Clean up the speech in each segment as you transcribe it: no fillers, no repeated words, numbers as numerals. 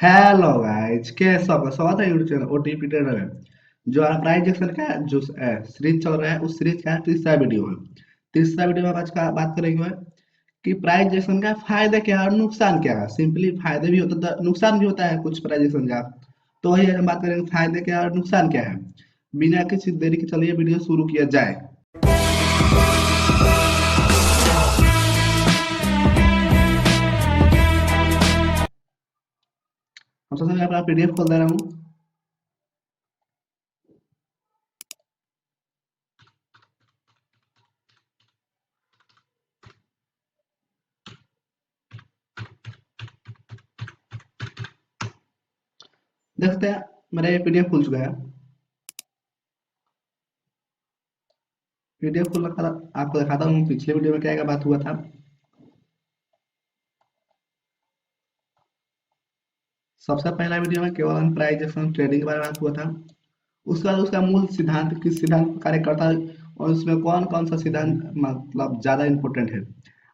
Hello guys, कैसा आपका स्वागत है यूट्यूब चैनल ओटीपी ट्रेडर में। जो हमारा प्राइस एक्शन का जो सीरीज चल रहा है उस सीरीज का तीसरा वीडियो है। तीसरा वीडियो में आज का बात करेंगे कि प्राइस एक्शन का फायदा क्या है और नुकसान क्या है। सिंपली फायदे भी होता है, नुकसान भी होता है कुछ प्राइस एक्शन का। तो वही आज हम बात करेंगे फायदे क्या है और नुकसान क्या है। बिना किसी देरी के चलिए वीडियो शुरू किया जाए। हम सबसे पहले अपना पीडीएफ खोल दे रहा हूँ। देखते हैं, मेरा ये पीडीएफ खुल चुका है। पीडीएफ खुल रखा था, आपको दिखाता हूँ पिछले वीडियो में क्या क्या बात हुआ था। सबसे पहला वीडियो में केवल हम प्राइस एक्शन ट्रेडिंग के बारे में बात हुआ था। उसके बाद उसका मूल सिद्धांत, किस सिद्धांत पर कार्य करता है और उसमें कौन कौन सा सिद्धांत मतलब ज्यादा इम्पोर्टेंट है।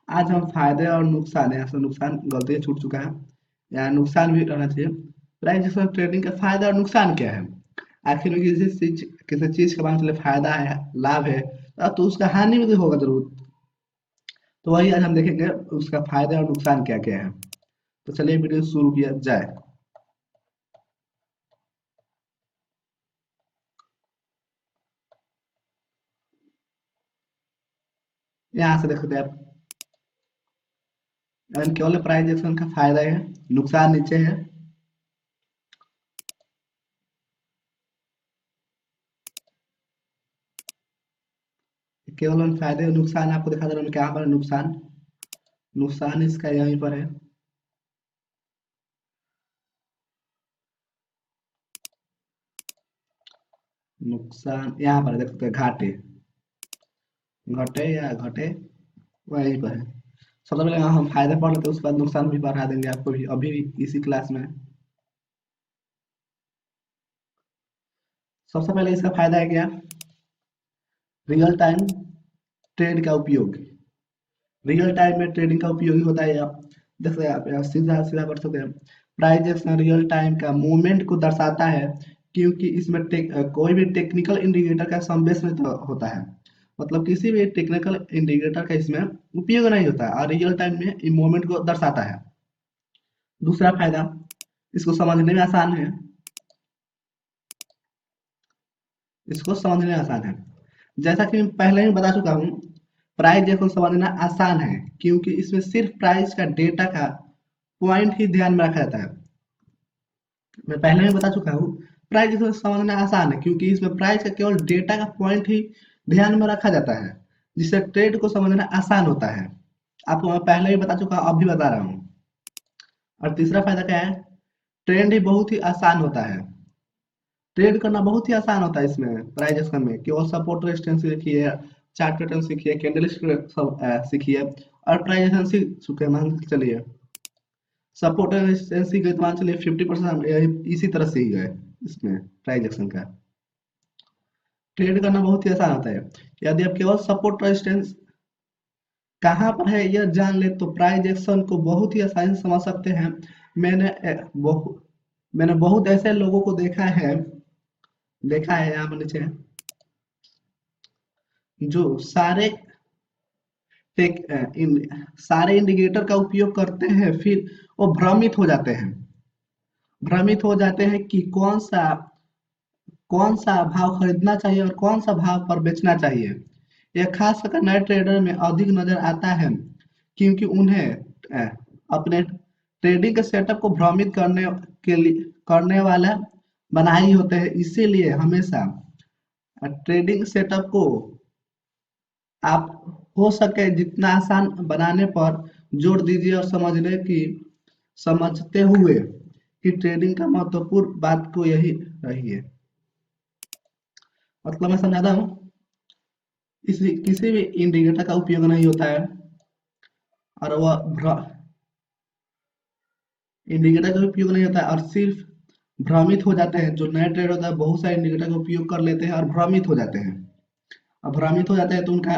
आज हम फायदे और नुकसान, यहाँ से नुकसान गलती से छूट चुका है, यहाँ नुकसान भी रहना चाहिए। प्राइस एक्शन ट्रेडिंग का फायदा और नुकसान क्या है। आखिर में किसी चीज का मान चले फायदा है, लाभ है, तो उसका हानि भी तो होगा जरूर। तो वही आज हम देखेंगे उसका फायदे और नुकसान क्या क्या है। तो चलिए वीडियो शुरू किया जाए। यहाँ से देखते हैं आप, केवल प्राइस एक्शन का फायदा है, नुकसान नीचे है। केवल फायदे और नुकसान आपको दिखा दे रहा हूँ। क्या पर नुकसान, नुकसान इसका यहीं पर है। नुकसान यहाँ पर देख सकते हैं, घाटे, घटे या घटे वहीं पर है। सबसे पहले हम फायदे पढ़ लेते हैं, उसके बाद नुकसान भी बढ़ा देंगे आपको भी अभी इसी क्लास में। सबसे पहले इसका फायदा है क्या, रियल टाइम ट्रेड का उपयोग। रियल टाइम में ट्रेडिंग का उपयोग होता है। आप देख सकते हैं, आप यहाँ सीधा सीधा पढ़ सकते हैं। प्राइस एक्शन रियल टाइम का मूवमेंट को दर्शाता है, क्योंकि इसमें कोई भी टेक्निकल इंडिकेटर का समावेश नहीं होता है। मतलब किसी भी टेक्निकल इंडिकेटर का इसमें उपयोग नहीं होता है और रियल टाइम में मूवमेंट को दर्शाता है। दूसरा फायदा, इसको समझने में आसान है। इसको समझने में आसान है, जैसा कि मैं पहले ही बता चुका हूँ। प्राइस देखो समझना आसान है क्योंकि इसमें सिर्फ प्राइस का डेटा का पॉइंट ही ध्यान में रखा जाता है। मैं पहले ही बता चुका हूँ, प्राइस देखो समझना आसान है क्योंकि इसमें प्राइस का केवल डेटा का पॉइंट ही ध्यान में रखा जाता है, जिससे ट्रेड को समझना आसान होता है। आपको मैं पहले ही बता चुका हूँ, अब भी बता रहा हूँ। और तीसरा फायदा क्या है, ट्रेंड ही बहुत ही आसान होता है। ट्रेड करना बहुत ही आसान होता है इसमें प्राइस एक्शन में। केवल सपोर्ट रेजिस्टेंस सीखिए, चार्ट पैटर्न सीखिए, कैंडलस्टिक सब सीखिए और प्राइस एक्शन सीख चुके हैं मान के चलिए। सपोर्ट और रेजिस्टेंस सीख गए तो मान चलिए 50% इसी तरह सीख गए इसमें प्राइस एक्शन का। ट्रेड करना बहुत ही आसान होता है। यदि आप केवल सपोर्ट रेजिस्टेंस कहाँ पर है यह जान ले तो प्राइस एक्शन को बहुत ही आसानी से समझ सकते हैं। मैंने मैंने बहुत ऐसे लोगों को देखा है यहाँ पर नीचे, जो सारे इंडिकेटर का उपयोग करते हैं, फिर वो भ्रमित हो जाते हैं कि कौन सा भाव खरीदना चाहिए और कौन सा भाव पर बेचना चाहिए। यह खास कर नए ट्रेडर में अधिक नजर आता है, क्योंकि उन्हें अपने ट्रेडिंग के सेटअप को भ्रमित के लिए करने वाला बनाए ही होते हैं। इसीलिए हमेशा ट्रेडिंग सेटअप को आप हो सके जितना आसान बनाने पर जोर दीजिए और समझते हुए कि ट्रेडिंग का महत्वपूर्ण बात को यही रही है। मतलब मैं समझाता हूँ, किसी भी इंडिकेटर का उपयोग नहीं होता है और वह इंडिकेटर का उपयोग नहीं होता है और सिर्फ भ्रमित हो जाते हैं। जो नए ट्रेड होता है बहुत सारे इंडिकेटर का उपयोग कर लेते हैं और भ्रमित हो जाते हैं। अब भ्रमित हो जाते हैं तो उनका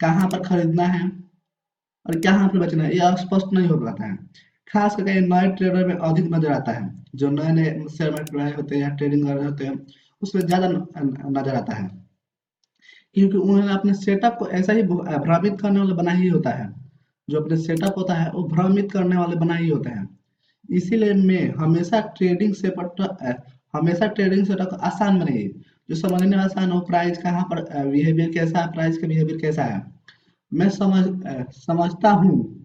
कहाँ पर खरीदना है और कहाँ पर बेचना है यह स्पष्ट नहीं हो पाता है। खास करके नए ट्रेडर में अधिक नजर आता है। जो नए नए शेयर मार्केट में आए होते हैं या ट्रेडिंग कर रहे होते हैं, उसमें ज्यादा नजर आता है, क्योंकि उन्होंने अपने सेटअप को ऐसा ही भ्रमित करने वाला बना ही होता है। जो अपने सेटअप होता है वो भ्रमित करने वाले बना ही होते हैं। इसीलिए मैं हमेशा ट्रेडिंग सेटअप आसान बनाइए, जो समझने में आसान हो। प्राइस कहाँ पर बिहेवियर कैसा है, प्राइस का बिहेवियर कैसा है। मैं समझता हूँ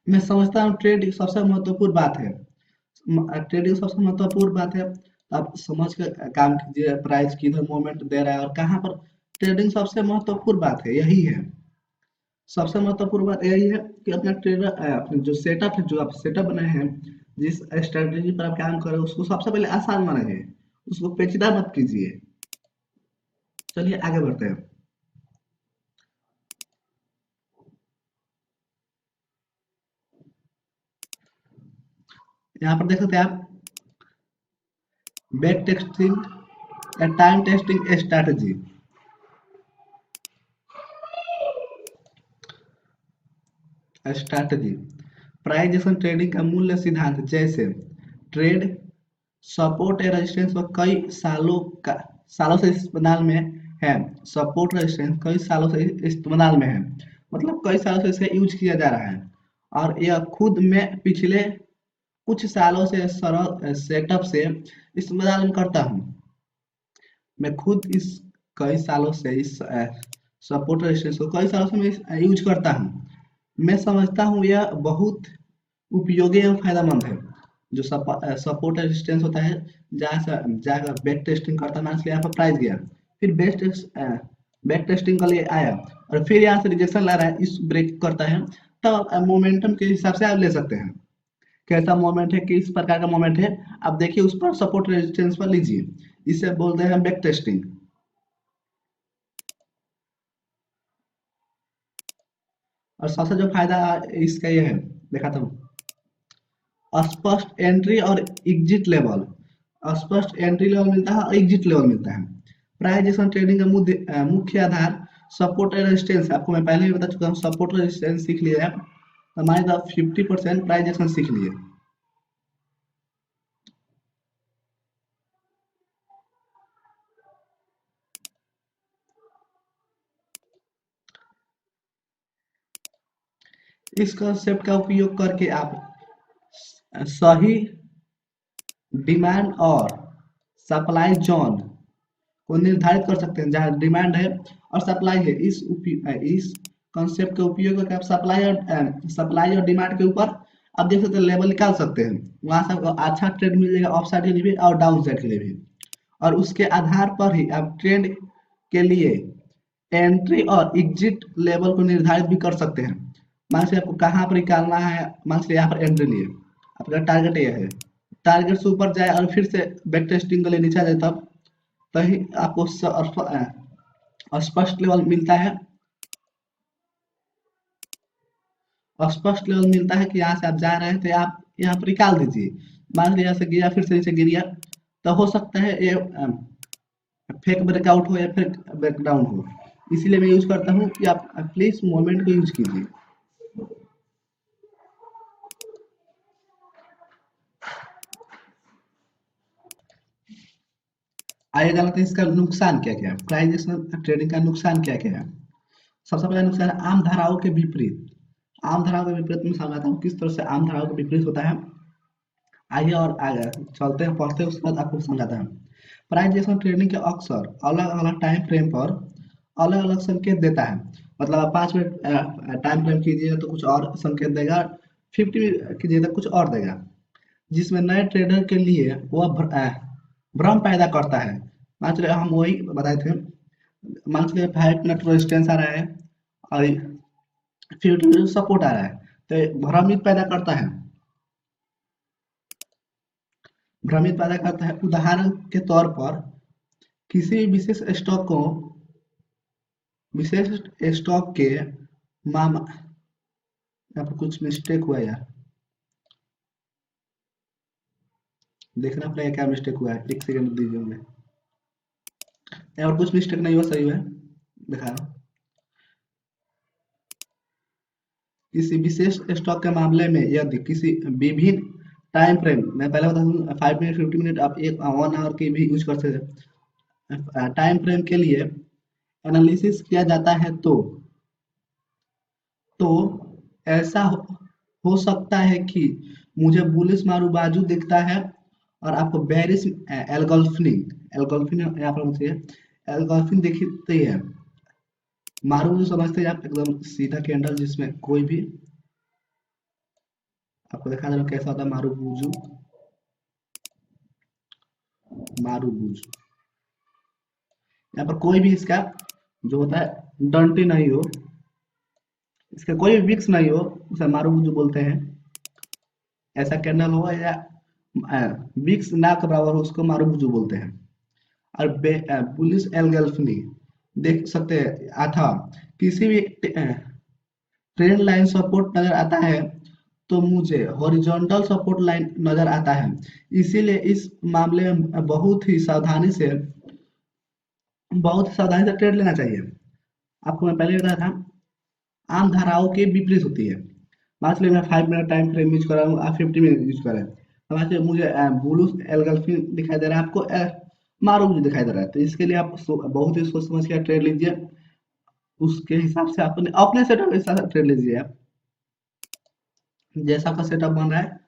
मैं समझता हूँ ट्रेड सबसे महत्वपूर्ण बात है। ट्रेडिंग सबसे महत्वपूर्ण बात है। आप समझ कर काम कीजिए, प्राइस किधर मूवमेंट दे रहा है और कहाँ पर। ट्रेडिंग सबसे महत्वपूर्ण बात है, यही है। सबसे महत्वपूर्ण बात यही है कि अपना अपने जो सेटअप है, जो आप सेटअप बनाए हैं, जिस स्ट्रेटेजी पर आप काम कर रहे हो, उसको सबसे पहले आसान बनाइए, उसको पेचीदा मत कीजिए। चलिए आगे बढ़ते हैं। यहाँ पर देख सकते हैं आप, बैक टेस्टिंग या time testing strategy. Strategy price action trading का मूल्य सिद्धांत, जैसे ट्रेड सपोर्ट या रेजिस्टेंस पर कई सालों से इस्तेमाल में है। सपोर्ट रेजिस्टेंस कई सालों से इस्तेमाल में है, मतलब कई सालों से इसे यूज किया जा रहा है। और यह खुद में पिछले कुछ सालों से सरल सेटअप से इस्तेमाल में करता हूँ। मैं खुद इस कई सालों से इस सपोर्ट रेजिस्टेंस को कई सालों से मैं यूज करता हूँ। मैं समझता हूँ यह बहुत उपयोगी एवं फायदेमंद है। जो सपोर्ट रेजिस्टेंस होता है, जहाँ से जाकर बैक टेस्टिंग करता है, मान लिया यहाँ पर प्राइस गया, फिर बैक टेस्टिंग के लिए आया और फिर यहाँ से रिजेक्शन ला रहा है, इस ब्रेक करता है, तब मोमेंटम के हिसाब से आप ले सकते हैं कैसा मोमेंट है, किस प्रकार का मोमेंट है। आप देखिए उस पर सपोर्ट रेजिस्टेंस पर लीजिए, इसे बोलते हैं बैक टेस्टिंग। और सबसे जो फायदा इसका ये है, दिखाता हूँ। स्पष्ट एंट्री और एग्जिट लेवल। स्पष्ट एंट्री लेवल मिलता है और एग्जिट लेवल मिलता है। प्राइस एक्शन ट्रेडिंग का मुख्य आधार सपोर्ट और रेजिस्टेंस है। आपको मैं पहले ही बता चुका हूँ, सपोर्ट और रेजिस्टेंस सीख लिया आप, हमारे साथ 50% प्राइस एक्शन सीख लिए। इस कंसेप्ट का उपयोग करके आप सही डिमांड और सप्लाई जोन को निर्धारित कर सकते हैं, जहाँ डिमांड है और सप्लाई है। इस कंसेप्ट का उपयोग करके आप सप्लाई और डिमांड के ऊपर आप देख सकते हैं, लेवल निकाल सकते हैं। वहां से आपको अच्छा ट्रेड मिल जाएगा, अप साइड के लिए भी और डाउन साइड के लिए भी। और उसके आधार पर ही आप ट्रेंड के लिए एंट्री और एग्जिट लेवल को निर्धारित भी कर सकते हैं। मान से आपको कहाँ पर निकालना है, मान से यहाँ पर एंट्री लिए, आपका टारगेट यह है, टारगेट से ऊपर जाए और फिर से बैक टेस्टिंग के लिए नीचे आ जाए, तब तभी आपको स्पष्ट लेवल मिलता है। स्पष्ट लेवल मिलता है कि यहाँ से आप जा रहे हैं, तो आप यहाँ पर निकाल दीजिए। मान लीजिए यहाँ से गिरा, फिर से नीचे गिर गया, तो हो सकता है ये फेक ब्रेकआउट हो या फिर ब्रेकडाउन हो। इसीलिए मैं यूज करता हूँ कि आप प्लीज मोमेंट को यूज कीजिए। आइए जानते हैं इसका नुकसान क्या क्या है, प्राइस ट्रेडिंग का नुकसान क्या क्या है। सबसे पहला नुकसान है आम धाराओं के विपरीत। आम धाराओं के विपरीत मैं समझाता हूँ किस तरह से आम धाराओं के विपरीत होता है। आइए और आगे चलते हैं, पढ़ते हैं, उसके बाद आपको समझाता है। प्राइस एक्शन ट्रेडिंग के अक्सर अलग अलग टाइम फ्रेम पर अलग अलग संकेत देता है। मतलब आप 5 मिनट टाइम फ्रेम कीजिए तो कुछ और संकेत देगा, 50 कीजिए तो कुछ और देगा, जिसमें नए ट्रेडर के लिए वह भ्रम पैदा करता है। मान चलिए हम वही बताए थे, मान चलिए 5 मिनट रेजिस्टेंस आ रहा है और 50 सपोर्ट आ रहा है, तो भ्रमित पैदा करता है। उदाहरण के तौर पर किसी भी विशेष स्टॉक के माम यहाँ पर कुछ मिस्टेक हुआ यार, देखना पड़ेगा क्या मिस्टेक हुआ है, 1 सेकंड दीजिए मुझे। और कुछ मिस्टेक नहीं हुआ, सही हुआ है, दिखा रहा हूँ। किसी विशेष स्टॉक के मामले में यदि किसी विभिन्न टाइम फ्रेम, मैं पहले बता दूं 5 मिनट 50 मिनट आप एक 1 आवर की भी यूज कर सकते हैं, टाइम फ्रेम के लिए एनालिसिस किया जाता है तो ऐसा हो सकता है कि मुझे बुलिश मारूबाजू दिखता है और आपको बेरिश एल्गोल्फिनिंग यहाँ पर मुझे एल्गोल्फिन दिखती है। मारूबाजू समझते हैं आप, एकदम सीधा कैंडल जिसमें कोई भी, आपको दिखा दे रहा हूं कैसा होता है मारूबुजू। यहाँ पर कोई भी इसका जो होता है डंटी नहीं हो, इसका कोई भी विक्स नहीं हो, उसे मारूबुजू बोलते हैं। ऐसा कैंडल हो या विक्स ना के बराबर हो, उसको मारूबुजू बोलते हैं। और बुलिश एल्गोल्फिनी देख सकते हैं, अथवा किसी भी ट्रेंड लाइन सपोर्ट नजर आता है तो मुझे हॉरिजॉन्टल सपोर्ट लाइन नजर आता है। इसीलिए इस मामले में बहुत ही सावधानी से ट्रेड लेना चाहिए। आपको मैं पहले बताया था, आम धाराओं के विपरीत होती है। मान लीजिए मैं 5 मिनट टाइम फ्रेम यूज कर रहा हूँ, आप 50 मिनट यूज कर रहे हैं, तो मान लीजिए मुझे ब्लू एल्गोल्फिन दिखाई दे रहा है, आपको मारूबुजू दिखाई दे रहा है, तो इसके लिए आप बहुत ही सोच समझ के ट्रेड लीजिए। उसके हिसाब से अपने अपने सेटअप के हिसाब से ट्रेड लीजिए। आप जैसा आपका सेटअप बन रहा है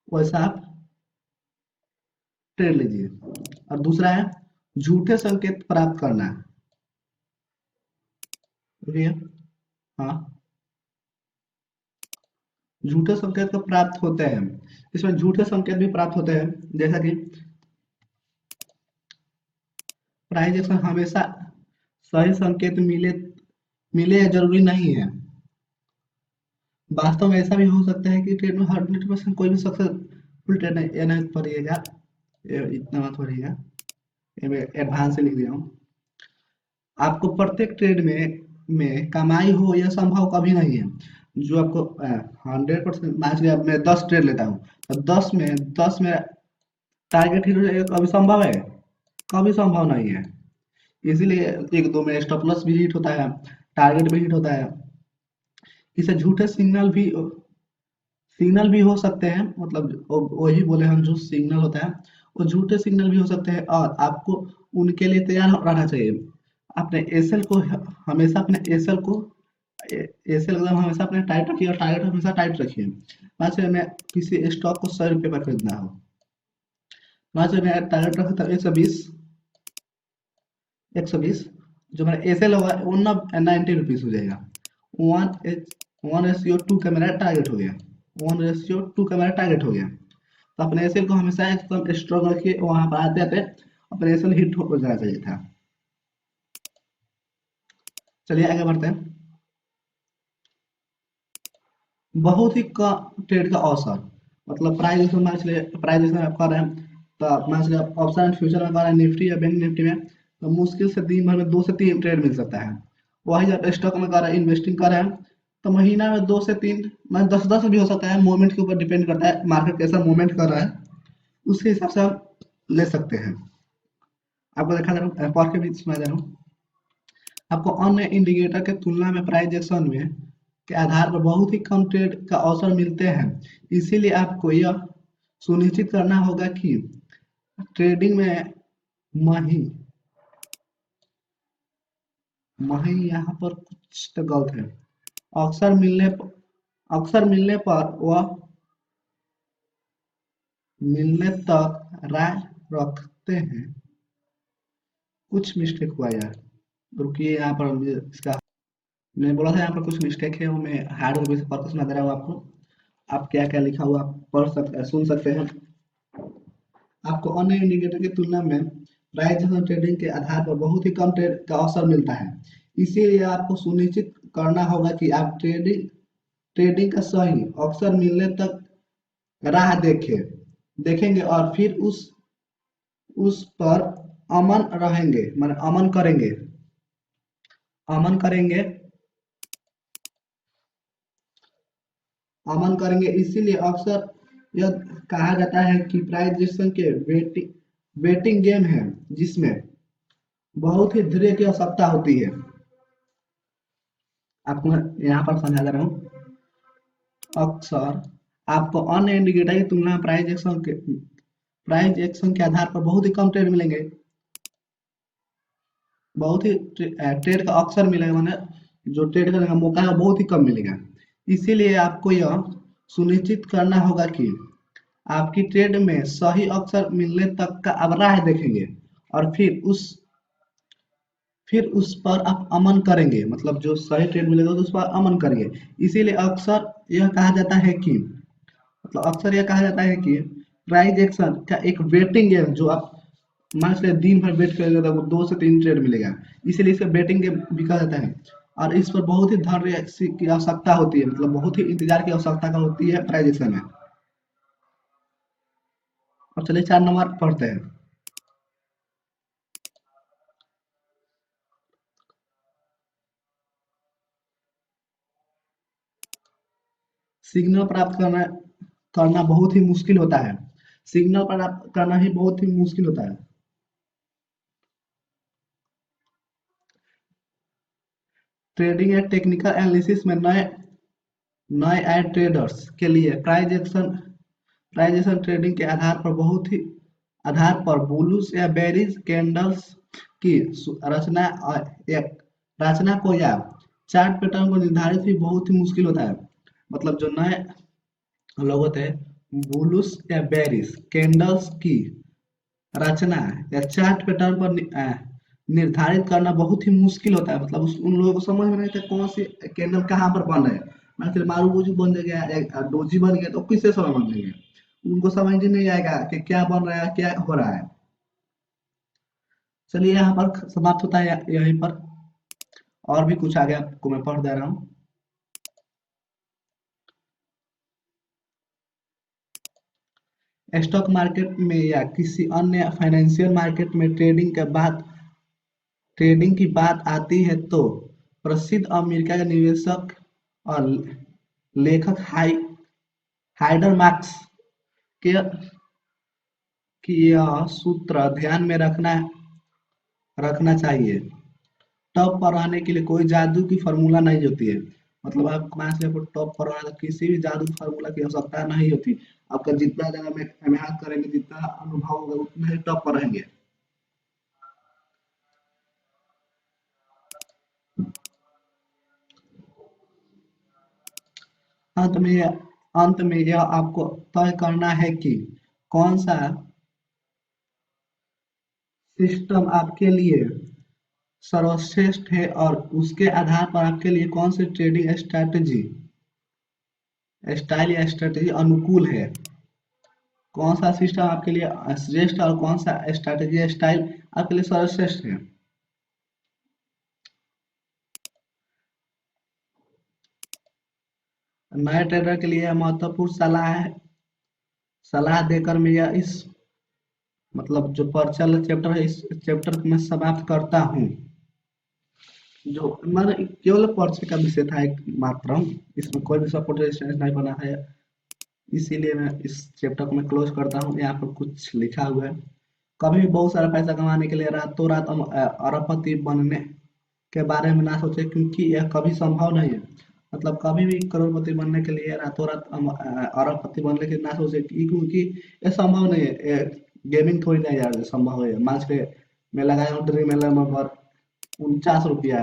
वैसा आप ट्रेड लीजिए। और दूसरा है झूठे संकेत प्राप्त करना। ठीक है, हाँ, झूठे संकेत को प्राप्त होते हैं। इसमें झूठे संकेत भी प्राप्त होते हैं, जैसा कि प्राइस एक्शन हमेशा सही संकेत मिले मिले या जरूरी नहीं है। वास्तव में ऐसा भी हो सकता है कि ट्रेड में 100% कोई भी सक्सेसफुल ट्रेड नहीं, ये नहीं पढ़िएगा, इतना मत पढ़िएगा, ये मैं एडवांस से लिख दिया हूँ। आपको प्रत्येक ट्रेड में कमाई हो यह संभव कभी नहीं है। जो आपको 100% मान लीजिए मैं 10 ट्रेड लेता हूँ, तो 10 में टारगेट हिट हो जाएगा, कभी संभव है? कभी संभव नहीं है। इसीलिए एक दो में स्टॉप लॉस भी हिट होता है, टारगेट भी हिट होता है। इसे झूठे सिग्नल भी हो सकते हैं, मतलब वही बोले हम, जो सिग्नल होता है वो झूठे सिग्नल भी हो सकते हैं, और आपको उनके लिए तैयार रहना चाहिए। अपने एसएल को हमेशा अपने एसएल को एसएल एकदम हमेशा अपने टाइट रखिए, और टारगेट हमेशा टाइट रखिए। मान लीजिए मैं किसी स्टॉक को 100 रुपये पर खरीदना हो, मान लीजिए मैं टारगेट रखता हूँ 120, जो मेरा एसएल होगा वो 90 रुपीज हो जाएगा। 1:2 का मेरा टारगेट हो गया, 1:2 का मेरा टारगेट हो गया। तो अपने एसएल को हमेशा एकदम स्ट्रॉन्ग रखिए, वहां पर आते आते अपने एसएल हिट हो जाना चाहिए था। चलिए आगे बढ़ते हैं। बहुत ही कम ट्रेड का अवसर, मतलब प्राइस आप कर रहे हैं, तो मान लीजिए आप ऑप्शन एंड फ्यूचर में कर रहे हैं, निफ्टी या बैंक निफ्टी में, तो मुश्किल से दिन भर में 2 से 3 ट्रेड मिल सकता है। वही जब स्टॉक में कर रहे हैं, इन्वेस्टिंग कर रहे हैं, तो महीना में 2 से 3, मतलब 10 भी हो सकता है, मूवमेंट के ऊपर डिपेंड करता है, मार्केट कैसा मूवमेंट कर रहा है उसके हिसाब से हम ले सकते हैं। आपको देखा जा रहा है, के बीच में जा रहा हूँ, आपको अन्य इंडिकेटर के तुलना में प्राइस एक्शन में के आधार पर बहुत ही कम ट्रेड का अवसर मिलते हैं। इसीलिए आपको यह सुनिश्चित करना होगा कि ट्रेडिंग में मही मही यहाँ पर कुछ तो गलत है। अक्सर मिलने पर वह मिलने तक राय रखते हैं। कुछ मिस्टेक हुआ यार, रुकिए, यहाँ पर इसका मैं बोला था यहाँ पर कुछ मिस्टेक है, वो मैं हार्ड कॉपी से पढ़कर सुना दे रहा हूँ आपको। आप क्या क्या लिखा हुआ आप सुन सकते हैं। आपको अन्य इंडिकेटर की तुलना में प्राइस ट्रेडिंग के आधार पर बहुत ही कम ट्रेड का अवसर मिलता है। इसीलिए आपको सुनिश्चित करना होगा कि आप ट्रेडिंग का सही अवसर मिलने तक राह देखेंगे और फिर उस पर अमन रहेंगे, मतलब अमन करेंगे। इसीलिए अक्सर यह कहा जाता है कि प्राइजेशन के वेटिंग गेम है, जिसमें बहुत ही धैर्य की आवश्यकता होती है। आपको मैं यहाँ पर समझा दे रहा हूँ। अक्सर आपको अन्य इंडिकेटर की तुलना में प्राइस एक्शन के आधार पर बहुत ही कम ट्रेड मिलेंगे। बहुत ही ट्रेड का अक्सर मिलेगा, मैंने जो ट्रेड करने का मौका है वो बहुत ही कम मिलेगा। इसीलिए आपको यह सुनिश्चित करना होगा कि आपकी ट्रेड में सही अवसर मिलने तक का आप राह देखेंगे और फिर उस पर आप अमन करेंगे, मतलब जो सही ट्रेड मिलेगा तो उस पर अमन करिए। इसीलिए अक्सर यह कहा जाता है कि प्राइस एक्शन का एक वेटिंग है, जो आप मान लीजिए दिन भर वेट करेंगे तो वो 2 से 3 ट्रेड मिलेगा। इसीलिए इसे वेटिंग गेम भी कहा जाता है। और इस पर बहुत ही धैर्य की आवश्यकता होती है, मतलब बहुत ही इंतजार की आवश्यकता का होती है प्राइस एक्शन में। अब चलिए 4 नंबर पढ़ते हैं। सिग्नल प्राप्त करना करना बहुत ही मुश्किल होता है। सिग्नल प्राप्त करना ही बहुत ही मुश्किल होता है। ट्रेडिंग या टेक्निकल एनालिसिस में नए नए आए ट्रेडर्स के लिए प्राइजेशन ट्रेडिंग के आधार पर बुलिश या बेरिश कैंडल्स की रचना एक रचना को या चार्ट पैटर्न को निर्धारित भी बहुत ही मुश्किल होता है। मतलब जो नए लोग होते हैं, बुलिश या बेरिश कैंडल्स की रचना या चार्ट पैटर्न पर निर्धारित करना बहुत ही मुश्किल होता है। मतलब उन लोगों को समझ में नहीं आता कौन सी कैंडल कहाँ पर बन रहे हैं। मान फिर मारूबूजी बन गया या डोजी बन गया तो किससे समझ लेंगे। उनको समझ ही नहीं आएगा कि क्या बन रहा है, क्या हो रहा है। चलिए यहाँ पर समाप्त होता है यहीं पर। और भी कुछ आगे आपको मैं पढ़ दे रहा हूँ। स्टॉक मार्केट में या किसी अन्य फाइनेंशियल मार्केट में ट्रेडिंग की बात आती है तो प्रसिद्ध अमेरिका के निवेशक और लेखक हाइडर मार्क्स के कि यह सूत्र ध्यान में रखना चाहिए। टॉप पर आने के लिए कोई जादू की फार्मूला नहीं होती है। मतलब आप मान से आपको टॉप पर आना तो किसी भी जादू फार्मूला की आवश्यकता नहीं होती। आपका जितना ज्यादा में मेहनत करेंगे, जितना अनुभव होगा, उतना ही टॉप पर रहेंगे। अंत में यह अंत में यह आपको तय करना है कि कौन सा सिस्टम आपके लिए सर्वश्रेष्ठ है और उसके आधार पर आपके लिए कौन सी ट्रेडिंग स्टाइल या स्ट्रेटेजी अनुकूल है। कौन सा सिस्टम आपके लिए श्रेष्ठ और कौन सा स्ट्रेटेजी या स्टाइल आपके लिए सर्वश्रेष्ठ है। नए ट्रेडर के लिए महत्वपूर्ण सलाह देकर मैं यह इस मतलब जो परिचालन चैप्टर है इस चैप्टर को मैं समाप्त करता हूँ। जो हमारा केवल परिचय का विषय था एक मात्र, इसमें कोई भी सपोर्ट रेजिस्टेंस नहीं बना है। इसीलिए मैं इस चैप्टर को मैं क्लोज करता हूँ। यहाँ पर कुछ लिखा हुआ है, कभी भी बहुत सारा पैसा कमाने के लिए रातों रात हम अरबपति बनने के बारे में ना सोचे, क्योंकि यह कभी संभव नहीं है। मतलब कभी भी करोड़पति बनने के लिए रातों रात हम अरबपति बनने के ना सोचे, क्योंकि ये संभव नहीं है। गेमिंग थोड़ी नहीं यार संभव है। मान लीजिए मैं लगाया हूँ ड्रीम एलेवन पर 49 रुपया,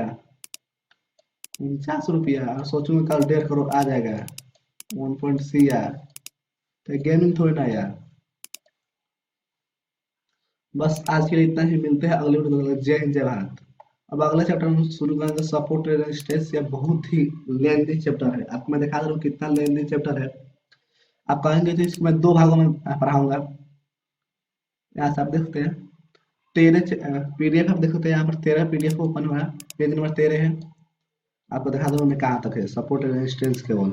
49 रुपया और सोचूंगा कल 1.5 करोड़ आ जाएगा, 1.C यार। तो गेमिंग थोड़ी ना यार। बस आज के लिए इतना ही, मिलते हैं अगले वीडियो में। जय हिंद, जय भारत। अब अगला चैप्टर हम शुरू करेंगे सपोर्ट रेजिस्टेंस। या बहुत ही लेंथी चैप्टर है, आपको मैं दिखा दे रहा हूँ कितना लेंथी चैप्टर है। आप कहेंगे तो इसको मैं 2 भागों में पढ़ाऊंगा। यहाँ से आप देखते हैं 13 पीडीएफ, आप देख सकते हैं यहाँ पर 13 पीडीएफ ओपन हुआ है। पेज नंबर 13 है। आपको दिखा दूंगा मैं कहाँ तक है सपोर्ट रेजिस्टेंस केवल।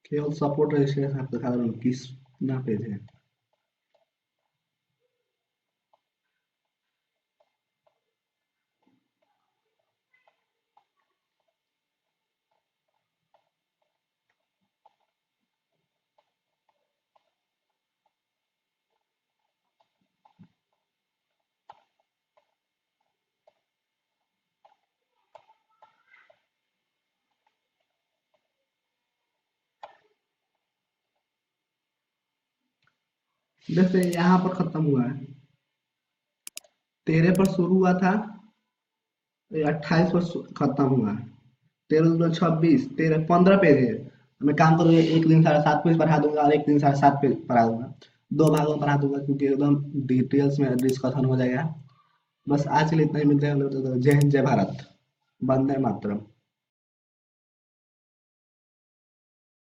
केवल सपोर्ट रेजिस्टेंस आपको दिखा दूंगा कितना पेज है। जैसे यहाँ पर खत्म हुआ है, 13 पर शुरू हुआ था, 28 पर खत्म हुआ है। 13 दूना 26, 13 15 पेज है। मैं काम करूँगा, एक दिन 7.5 पेज पढ़ा दूंगा और एक दिन 7.5 पेज पढ़ा दूंगा। 2 भागों में पढ़ा दूंगा क्योंकि एकदम डिटेल्स में डिस्कशन हो जाएगा। बस आज के लिए इतना ही, मिलते हैं हम लोग। जय हिंद, जय भारत, वंदे मातरम।